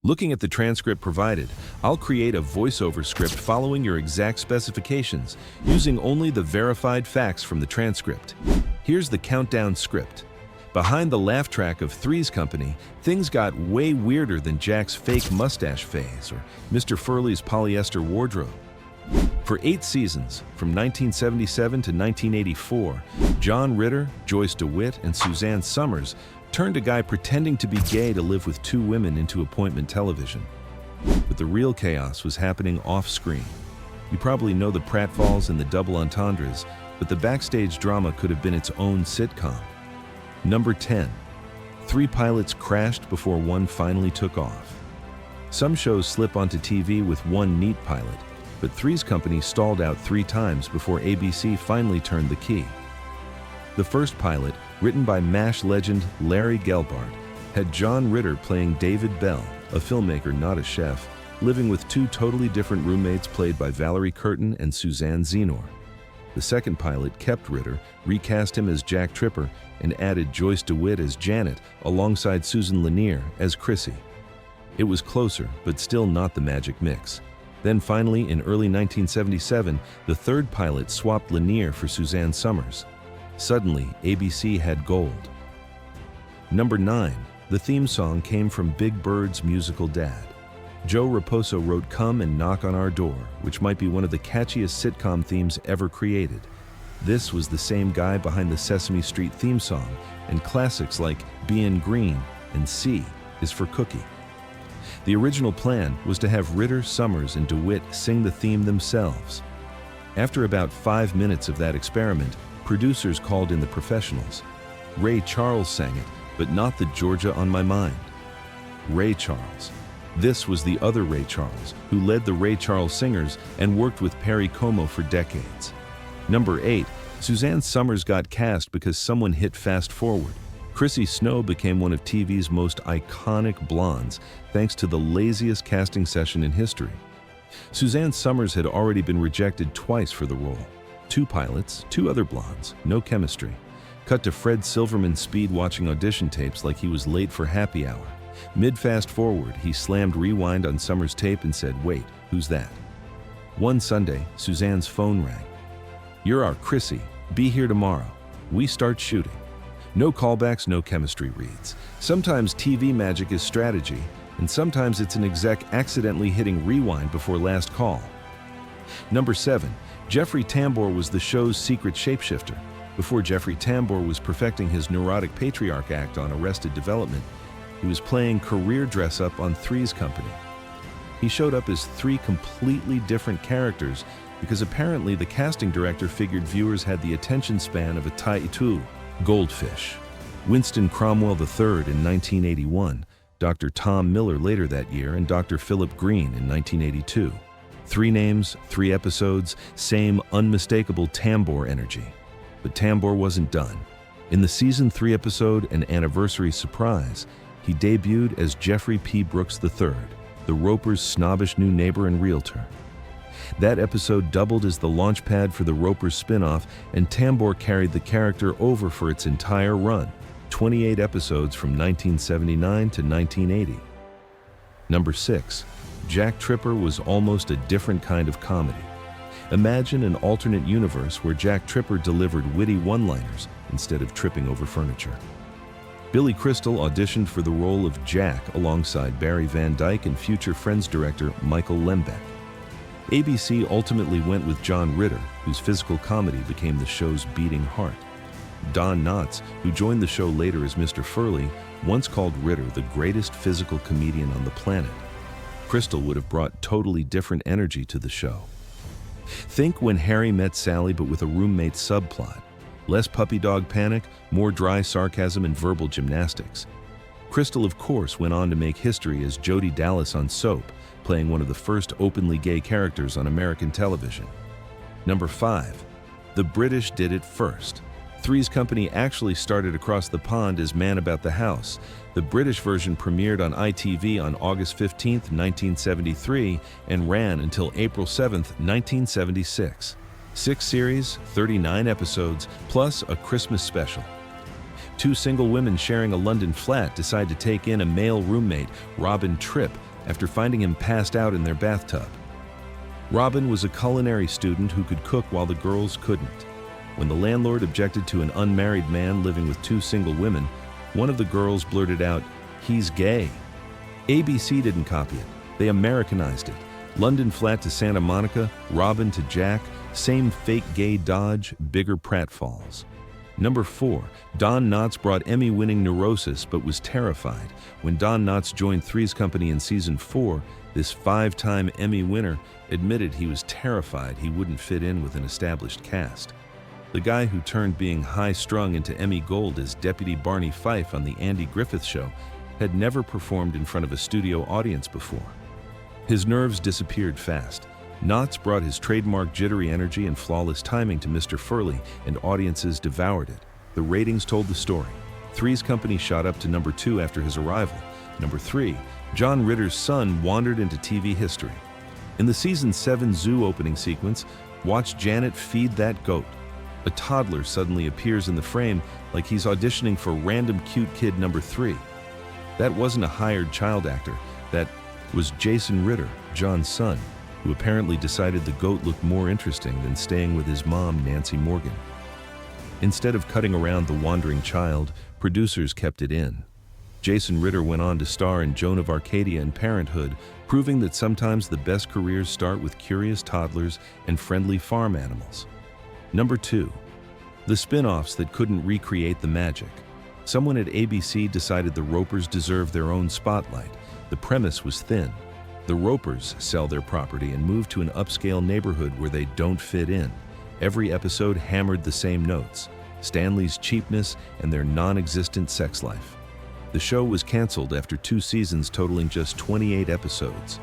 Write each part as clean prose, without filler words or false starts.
Looking at the transcript provided, I'll create a voiceover script following your exact specifications, using only the verified facts from the transcript. Here's the countdown script. Behind the laugh track of Three's Company, things got way weirder than Jack's fake mustache phase or Mr. Furley's polyester wardrobe. For 8 seasons, from 1977 to 1984, John Ritter, Joyce DeWitt, and Suzanne Somers turned a guy pretending to be gay to live with 2 women into appointment television. But the real chaos was happening off-screen. You probably know the pratfalls and the double entendres, but the Backstage drama could have been its own sitcom. Number 10. 3 pilots crashed before one finally took off. Some shows slip onto TV with one neat pilot, but Three's Company stalled out 3 times before ABC finally turned the key. The first pilot, written by MASH legend Larry Gelbart, had John Ritter playing David Bell, a filmmaker not a chef, living with 2 totally different roommates played by Valerie Curtin and Suzanne Zenor. The second pilot kept Ritter, recast him as Jack Tripper, and added Joyce DeWitt as Janet alongside Susan Lanier as Chrissy. It was closer, but still not the magic mix. Then finally, in early 1977, the third pilot swapped Lanier for Suzanne Somers. Suddenly, ABC had gold. Number 9. The theme song came from Big Bird's musical Dad. Joe Raposo wrote Come and Knock on Our Door, which might be one of the catchiest sitcom themes ever created. This was the same guy behind the Sesame Street theme song and classics like Bein' Green and C is for Cookie. The original plan was to have Ritter, Somers, and DeWitt sing the theme themselves. After about 5 minutes of that experiment, producers called in the professionals. Ray Charles sang it, but not the Georgia on My Mind. Ray Charles. This was the other Ray Charles, who led the Ray Charles Singers and worked with Perry Como for decades. Number 8. Suzanne Somers got cast because someone hit fast forward. Chrissy Snow became one of TV's most iconic blondes, thanks to the laziest casting session in history. Suzanne Somers had already been rejected twice for the role. 2 pilots, 2 other blondes, no chemistry. Cut to Fred Silverman speed-watching audition tapes like he was late for happy hour. Mid-fast forward, he slammed rewind on Somers' tape and said, "Wait, who's that?" One Sunday, Suzanne's phone rang. "You're our Chrissy. Be here tomorrow. We start shooting." No callbacks, no chemistry reads. Sometimes TV magic is strategy, and sometimes it's an exec accidentally hitting rewind before last call. Number 7. Jeffrey Tambor was the show's secret shapeshifter. Before Jeffrey Tambor was perfecting his neurotic patriarch act on Arrested Development, he was playing career dress-up on Three's Company. He showed up as 3 completely different characters because apparently the casting director figured viewers had the attention span of a Tai-Tu goldfish. Winston Cromwell III in 1981, Dr. Tom Miller later that year, and Dr. Philip Green in 1982. 3 names, 3 episodes, same unmistakable Tambor energy. But Tambor wasn't done. In the season 3 episode, An Anniversary Surprise, he debuted as Jeffrey P. Brooks III, the Ropers' snobbish new neighbor and realtor. That episode doubled as the launchpad for the Ropers spin-off, and Tambor carried the character over for its entire run, 28 episodes from 1979 to 1980. Number 6. Jack Tripper was almost a different kind of comedy. Imagine an alternate universe where Jack Tripper delivered witty one-liners instead of tripping over furniture. Billy Crystal auditioned for the role of Jack alongside Barry Van Dyke and future Friends director Michael Lembeck. ABC ultimately went with John Ritter, whose physical comedy became the show's beating heart. Don Knotts, who joined the show later as Mr. Furley, once called Ritter the greatest physical comedian on the planet. Crystal would have brought totally different energy to the show. Think When Harry Met Sally, but with a roommate subplot. Less puppy dog panic, more dry sarcasm and verbal gymnastics. Crystal, of course, went on to make history as Jody Dallas on Soap, playing one of the first openly gay characters on American television. Number 5. The British did it first. Three's Company actually started across the pond as Man About the House. The British version premiered on ITV on August 15, 1973, and ran until April 7, 1976. 6 series, 39 episodes, plus a Christmas special. 2 single women sharing a London flat decide to take in a male roommate, Robin Tripp, after finding him passed out in their bathtub. Robin was a culinary student who could cook while the girls couldn't. When the landlord objected to an unmarried man living with 2 single women, one of the girls blurted out, "He's gay." ABC didn't copy it. They Americanized it. London flat to Santa Monica, Robin to Jack, same fake gay Dodge, bigger pratfalls. Number 4, Don Knotts brought Emmy-winning Neurosis but was terrified. When Don Knotts joined Three's Company in season 4, this 5-time Emmy winner admitted he was terrified he wouldn't fit in with an established cast. The guy who turned being high-strung into Emmy Gold as Deputy Barney Fife on The Andy Griffith Show had never performed in front of a studio audience before. His nerves disappeared fast. Knotts brought his trademark jittery energy and flawless timing to Mr. Furley, and audiences devoured it. The ratings told the story. Three's Company shot up to number 2 after his arrival. Number 3, John Ritter's son wandered into TV history. In the season 7 zoo opening sequence, watch Janet feed that goat. A toddler suddenly appears in the frame like he's auditioning for random cute kid number 3. That wasn't a hired child actor. That was Jason Ritter, John's son, who apparently decided the goat looked more interesting than staying with his mom, Nancy Morgan. Instead of cutting around the wandering child, producers kept it in. Jason Ritter went on to star in Joan of Arcadia and Parenthood, proving that sometimes the best careers start with curious toddlers and friendly farm animals. Number 2, the spin-offs that couldn't recreate the magic. Someone at ABC decided the Ropers deserved their own spotlight. The premise was thin. The Ropers sell their property and move to an upscale neighborhood where they don't fit in. Every episode hammered the same notes: Stanley's cheapness and their non-existent sex life. The show was canceled after 2 seasons totaling just 28 episodes.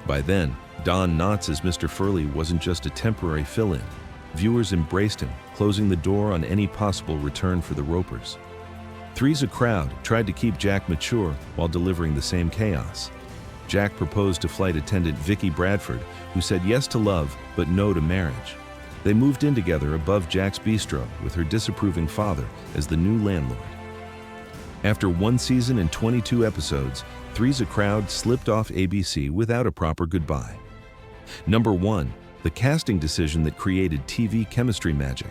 By then, Don Knotts as Mr. Furley wasn't just a temporary fill-in. Viewers embraced him, closing the door on any possible return for the Ropers. Three's a Crowd tried to keep Jack mature while delivering the same chaos. Jack proposed to flight attendant Vicky Bradford, who said yes to love but no to marriage. They moved in together above Jack's bistro with her disapproving father as the new landlord. After 1 season and 22 episodes, Three's a Crowd slipped off ABC without a proper goodbye. Number 1, the casting decision that created TV chemistry magic.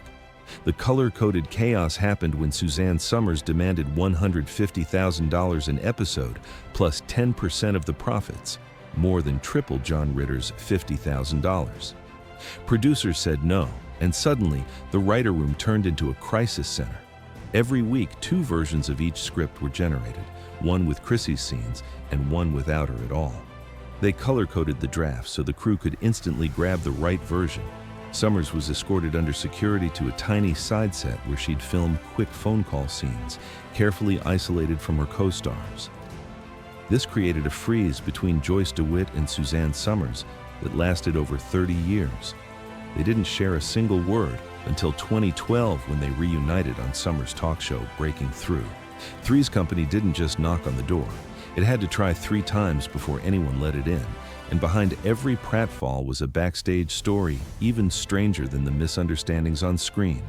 The color-coded chaos happened when Suzanne Somers demanded $150,000 an episode, plus 10% of the profits, more than triple John Ritter's $50,000. Producers said no, and suddenly the writer room turned into a crisis center. Every week, 2 versions of each script were generated, one with Chrissy's scenes and one without her at all. They color-coded the draft so the crew could instantly grab the right version. Somers was escorted under security to a tiny side set where she'd film quick phone call scenes, carefully isolated from her co-stars. This created a freeze between Joyce DeWitt and Suzanne Somers that lasted over 30 years. They didn't share a single word until 2012 when they reunited on Somers' talk show, Breaking Through. Three's Company didn't just knock on the door. It had to try 3 times before anyone let it in. And behind every pratfall was a backstage story, even stranger than the misunderstandings on screen.